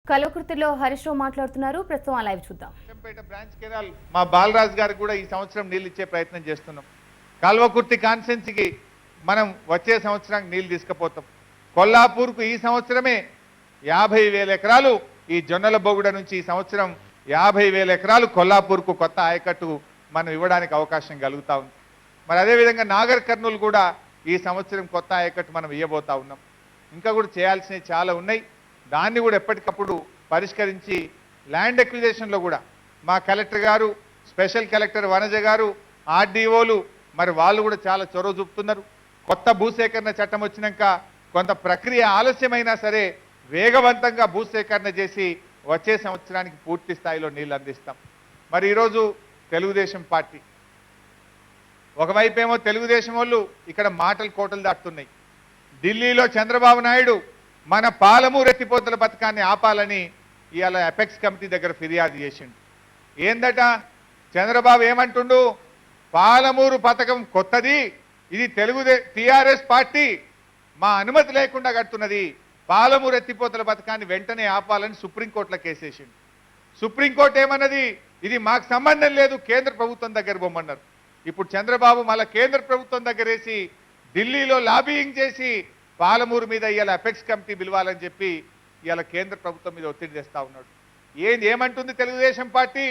కలవకుర్తిలో హరీష్ రావు మాట్లాడుతున్నారు. ప్రస్తుతం ఆ లైవ్ చూద్దాం. బ్రాంచ్ కెనాల్ మా బాలరాజ్ గారికి కూడా ఈ సంవత్సరం నీళ్ళు ఇచ్చే ప్రయత్నం చేస్తున్నాం. కల్వకుర్తి కాన్స్టెన్సీకి మనం వచ్చే సంవత్సరానికి నీళ్లు తీసుకుపోతాం. కొల్లాపూర్కు ఈ సంవత్సరమే 50,000 ఎకరాలు ఈ జొన్నల బొగుడ నుంచి ఈ సంవత్సరం 50,000 ఎకరాలు కొల్లాపూర్కు కొత్త ఆయకట్టు మనం ఇవ్వడానికి అవకాశం కలుగుతా ఉంది. మరి అదేవిధంగా నాగర్ కర్నూలు కూడా ఈ సంవత్సరం కొత్త ఆయకట్టు మనం ఇవ్వబోతా ఉన్నాం. ఇంకా కూడా చేయాల్సినవి చాలా ఉన్నాయి. దాన్ని కూడా ఎప్పటికప్పుడు పరిష్కరించి ల్యాండ్ ఎక్విజిషన్లో కూడా మా కలెక్టర్ గారు, స్పెషల్ కలెక్టర్ వనజ గారు, ఆర్డీఓలు మరి వాళ్ళు కూడా చాలా చొరవ చూపుతున్నారు. కొత్త భూసేకరణ చట్టం వచ్చినాక కొంత ప్రక్రియ ఆలస్యమైనా సరే వేగవంతంగా భూసేకరణ చేసి వచ్చే సంవత్సరానికి పూర్తి స్థాయిలో నీళ్ళు అందిస్తాం. మరి ఈరోజు తెలుగుదేశం పార్టీ ఒకవైపేమో తెలుగుదేశం వాళ్ళు ఇక్కడ మాటలు కోటలు దాటుతున్నాయి. ఢిల్లీలో చంద్రబాబు నాయుడు మన పాలమూరు ఎత్తిపోతల పథకాన్ని ఆపాలని ఇవాళ అపెక్స్ కమిటీ దగ్గర ఫిర్యాదు చేసిండు. ఏందట చంద్రబాబు ఏమంటుండు, పాలమూరు పథకం కొత్తది, ఇది టీఆర్ఎస్ పార్టీ మా అనుమతి లేకుండా కడుతున్నది, పాలమూరు ఎత్తిపోతల పథకాన్ని వెంటనే ఆపాలని సుప్రీంకోర్టులో కేసేసిండు. సుప్రీంకోర్టు ఏమన్నది, ఇది మాకు సంబంధం లేదు, కేంద్ర ప్రభుత్వం దగ్గర బొమ్మన్నారు. ఇప్పుడు చంద్రబాబు మళ్ళా కేంద్ర ప్రభుత్వం దగ్గర వేసి ఢిల్లీలో లాబియింగ్ చేసి పాలమూరు మీద ఇవాళ అపెక్స్ కమిటీ పిలవాలని చెప్పి ఇవాళ కేంద్ర ప్రభుత్వం మీద ఒత్తిడి తెస్తా ఉన్నాడు. ఏమంటుంది తెలుగుదేశం పార్టీ,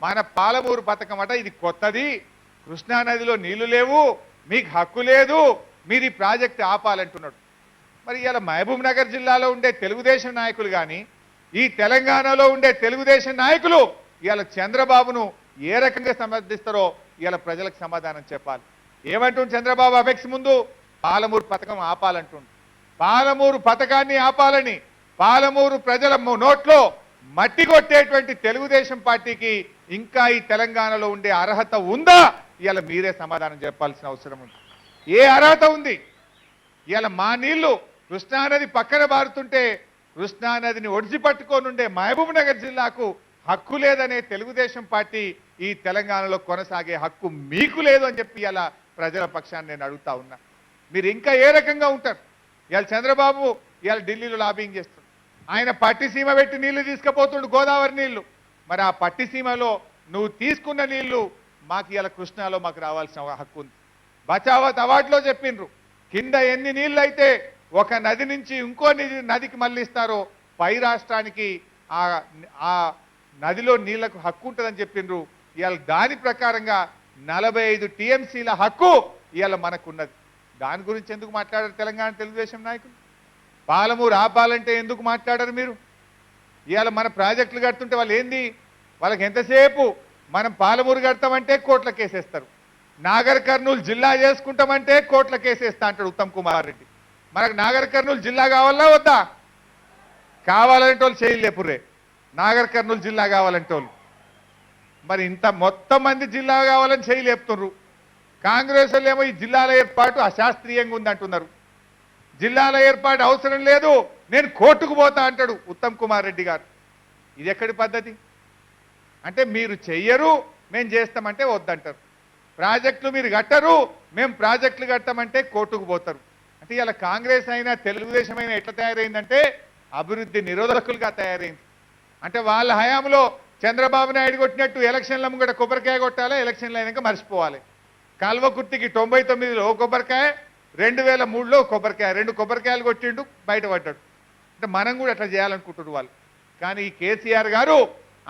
మన పాలమూరు పథకం అట ఇది కొత్తది, కృష్ణానదిలో నీళ్లు లేవు, మీకు హక్కు లేదు, మీరు ఈ ప్రాజెక్ట్ ఆపాలంటున్నాడు. మరి ఇవాళ మహబూబ్ నగర్ జిల్లాలో ఉండే తెలుగుదేశం నాయకులు కానీ ఈ తెలంగాణలో ఉండే తెలుగుదేశం నాయకులు ఇవాళ చంద్రబాబును ఏ రకంగా సమర్థిస్తారో ఇవాళ ప్రజలకు సమాధానం చెప్పాలి. ఏమంటుంది చంద్రబాబు అపెక్స్ ముందు, పాలమూరు పథకం ఆపాలంటుండు. పాలమూరు పథకాన్ని ఆపాలని పాలమూరు ప్రజల నోట్లో మట్టి కొట్టేటువంటి తెలుగుదేశం పార్టీకి ఇంకా ఈ తెలంగాణలో ఉండే అర్హత ఉందా? ఇవాళ మీరే సమాధానం చెప్పాల్సిన అవసరం ఉంది. ఏ అర్హత ఉంది? ఇవాళ మా నీళ్లు కృష్ణానది పక్కన బారుతుంటే కృష్ణానదిని ఒడిచి పట్టుకోనుండే మహబూబ్ నగర్ జిల్లాకు హక్కు లేదనే తెలుగుదేశం పార్టీ ఈ తెలంగాణలో కొనసాగే హక్కు మీకు లేదు అని చెప్పి ఇవాళ ప్రజల పక్షాన్ని నేను అడుగుతా ఉన్నా. మీరు ఇంకా ఏ రకంగా ఉంటారు? ఇవాళ చంద్రబాబు ఇవాళ ఢిల్లీలో లాబింగ్ చేస్తుంది. ఆయన పట్టిసీమ పెట్టి నీళ్లు తీసుకుపోతుండు, గోదావరి నీళ్లు. మరి ఆ పట్టిసీమలో నువ్వు తీసుకున్న నీళ్లు మాకు ఇవాళ కృష్ణాలో మాకు రావాల్సిన హక్కు ఉంది. బచావత్ అవార్డులో చెప్పిండ్రు, కింద ఎన్ని నీళ్ళు అయితే ఒక నది నుంచి ఇంకో నదికి మళ్ళిస్తారో పై రాష్ట్రానికి ఆ నదిలో నీళ్లకు హక్కు ఉంటుందని చెప్పిండ్రు. ఇవాళ దాని ప్రకారంగా 45 టీఎంసీల హక్కు ఇవాళ మనకున్నది. దాని గురించి ఎందుకు మాట్లాడారు తెలంగాణ తెలుగుదేశం నాయకులు? పాలమూరు ఆపాలంటే ఎందుకు మాట్లాడారు మీరు? ఇవాళ మన ప్రాజెక్టులు కడుతుంటే వాళ్ళు ఏంది, వాళ్ళకి ఎంతసేపు మనం పాలమూరు కడతామంటే కోట్ల కేసేస్తారు, నాగర్ కర్నూలు జిల్లా చేసుకుంటామంటే కోట్ల కేసేస్తా అంటాడు ఉత్తమ్ కుమార్ రెడ్డి. మనకు నాగర్ కర్నూలు జిల్లా కావాలా వద్దా? కావాలంటే వాళ్ళు చేయలేపుర్రే, నాగర్ కర్నూలు జిల్లా కావాలంటే వాళ్ళు. మరి ఇంత మొత్తం మంది జిల్లా కావాలని చేయలేపుతున్నారు. కాంగ్రెస్ వాళ్ళు ఏమో ఈ జిల్లాల ఏర్పాటు అశాస్త్రీయంగా ఉందంటున్నారు. జిల్లాల ఏర్పాటు అవసరం లేదు, నేను కోర్టుకు పోతా అంటాడు ఉత్తమ్ కుమార్ రెడ్డి గారు. ఇది ఎక్కడి పద్ధతి? అంటే మీరు చెయ్యరు, మేము చేస్తామంటే వద్దంటారు. ప్రాజెక్టులు మీరు కట్టరు, మేము ప్రాజెక్టులు కట్టమంటే కోర్టుకు పోతారు. అంటే ఇలా కాంగ్రెస్ అయినా తెలుగుదేశం అయినా ఎట్లా తయారైందంటే అభివృద్ధి నిరోధకులుగా తయారైంది. అంటే వాళ్ళ హయాంలో చంద్రబాబు నాయుడు కొట్టినట్టు ఎలక్షన్ల ముంగట కొబ్బరికాయ కొట్టాలి, ఎలక్షన్లు అయినాక మర్చిపోవాలి. కల్వకుర్తికి 99లో కొబ్బరికాయ, 2003లో కొబ్బరికాయ, 2 కొబ్బరికాయలు కొట్టిండు, బయటపడ్డాడు. అంటే మనం కూడా అట్లా చేయాలనుకుంటున్నారు వాళ్ళు. కానీ ఈ కేసీఆర్ గారు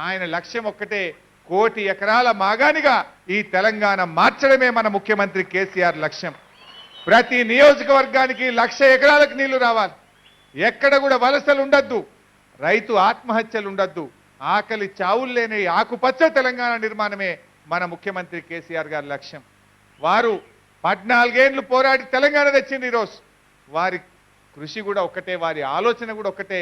ఆయన లక్ష్యం ఒక్కటే, 1 కోటి ఎకరాల మాగానిగా ఈ తెలంగాణ మార్చడమే మన ముఖ్యమంత్రి కేసీఆర్ లక్ష్యం. ప్రతి నియోజకవర్గానికి 1,00,000 ఎకరాలకు నీళ్లు రావాలి, ఎక్కడ కూడా వలసలు ఉండద్దు, రైతు ఆత్మహత్యలు ఉండద్దు, ఆకలి చావులు లేని ఆకుపచ్చ తెలంగాణ నిర్మాణమే మన ముఖ్యమంత్రి కేసీఆర్ గారి లక్ష్యం. వారు 14 ఏళ్లు పోరాడి తెలంగాణ తెచ్చింది. ఈరోజు వారి కృషి కూడా ఒక్కటే, వారి ఆలోచన కూడా ఒక్కటే.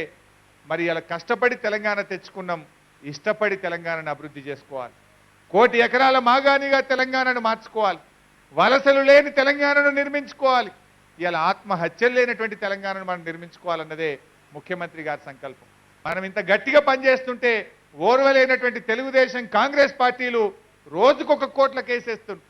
మరి ఇలా కష్టపడి తెలంగాణ తెచ్చుకున్నాం, ఇష్టపడి తెలంగాణను అభివృద్ధి చేసుకోవాలి. 1 కోటి ఎకరాల మాగానిగా తెలంగాణను మార్చుకోవాలి, వలసలు లేని తెలంగాణను నిర్మించుకోవాలి, ఇలా ఆత్మహత్యలు లేనటువంటి తెలంగాణను మనం నిర్మించుకోవాలన్నదే ముఖ్యమంత్రి గారి సంకల్పం. మనం ఇంత గట్టిగా పనిచేస్తుంటే ఓర్వలేనటువంటి తెలుగుదేశం కాంగ్రెస్ పార్టీలు రోజుకొక కోట్ల కేసేస్తుంది.